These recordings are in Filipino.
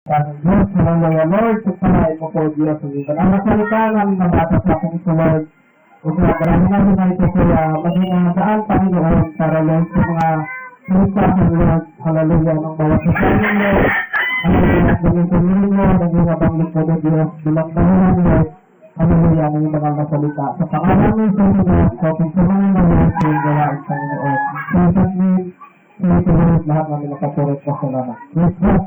Diyos, Hallelujah, Lord, pagpalain mo po, Diyos, ang nasalita namin nabasa sa aking ito, Lord. Kung marami namin na ito, kaya maging saan, Panginoon, para, Lord, sa mga salita ng Lord, Hallelujah, ng bawat isanin, Lord. Hallelujah, gawin ko ninyo, naging abanglit ko, Diyos, bilang dahilan, Lord. Hallelujah, ng mga nasalita. Sa pangalan ng Panginoon, so, kung sa mga Lord, sa yung gawain, Panginoon. Jesus name, sa Lord, lahat namin nakapurit ka sa lahat. Yes, God.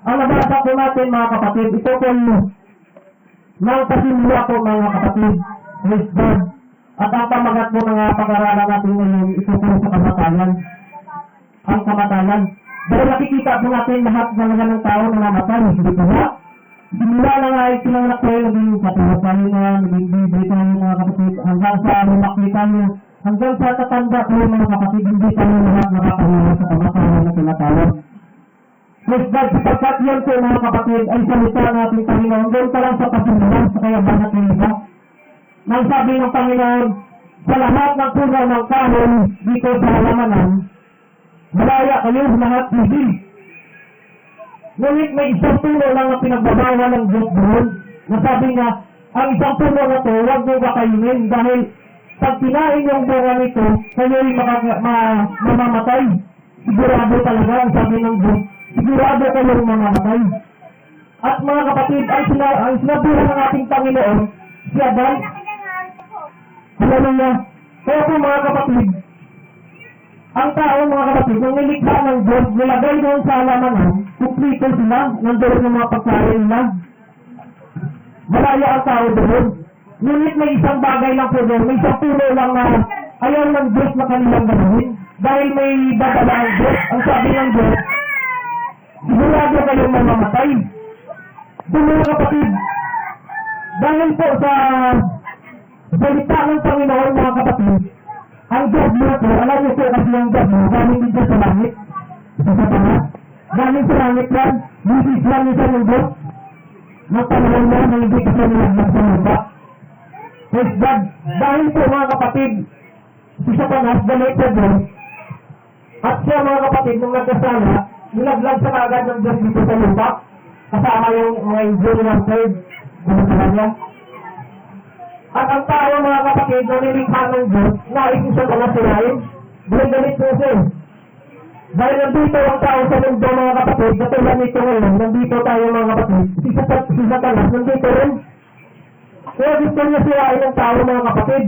Ang nabasa po natin, mga kapatid, ito po ng pasimula po, mga kapatid. Praise God. At ang pamagat po ng pag-aralan natin ngayon, ito po sa kamatayan. Ang kamatayan. Dahil nakikita po natin lahat ng tao na namatay. Hindi po ba? Simula na nga ay sinanganak po, naging katulasan na, naging bibig tayo, mga kapatid, hanggang sa lumakita nyo, hanggang sa tatanda po, mga kapatid, hindi tayo lahat nakakahiwa sa kamatayan na tinatawag. Yes, God, sapagkat yan po, mga kapatid, ay salita ng ating Panginoon. Doon pa lang sa pasimula, sa kaya banat ng iba. Nang sabi ng Panginoon, sa lahat ng puno ng kahoy dito sa halamanan, malaya kayo lahat hibil. Ngunit may isang puno lang ang pinagbabawal ng Diyos doon, na sabi niya, ang isang puno na to, huwag mo bakainin dahil pag kinain yung bunga nito, kayo'y mamamatay. Sigurado talaga ang sabi ng Diyos. Sigurado kayong mamamatay. At mga kapatid, ang sinabihan ng ating Panginoon, si Adan, hallelujah. Kaya po mga kapatid, ang tao mga kapatid, nung nilikha ng Diyos, nilagay doon sa halamanan, kumplito sila, nandoon ng mga pagkain nila. Malaya ang tao doon. Ngunit may isang bagay lang po doon, may isang puno lang na ayaw ng Diyos na kanilang gawin. Dahil may dadala ang Diyos, ang sabi ng Diyos, sigurado kayong mamamatay. So mga kapatid, dahil po sa salita ng Panginoon, mga kapatid, ang Diyos mo po, alam niyo po kasi ang Diyos mo, galing dito sa langit, sa Satanas. Galing sa langit yan, bisis lang niya ng Diyos, na panahon na na hindi kasi nilaglag sa lupa. Praise God, dahil po mga kapatid, si Satanas, galit sa Diyos, at siya mga kapatid, nung nagkasala, nilaglag sa kagad ng Diyos dito sa lupa, kasama yung mga angel ng third, niya. At ang tao mga kapatid, na nilikha ng Diyos, nais siya na nasirain, galit po siya. Dahil nandito ang tao sa mundo mga kapatid, katulad nito ngayon, nandito tayo mga kapatid, si Satanas, nandito rin. Kaya gusto niya sirain ng tao mga kapatid.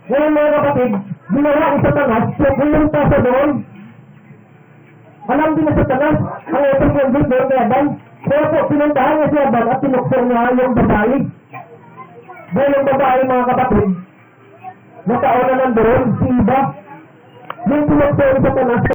Ngayon mga kapatid, ginawa ni Satanas, so pumunta sa doon. Alam din na Satanas, ang itong kundit doon kay Adan. Kaya po, pinuntahan niya si Adan at tinukso niya yung babae. Dahil yung babae mga kapatid, nataon na nandoon, si Eva. Yung tinukso ni Satanas,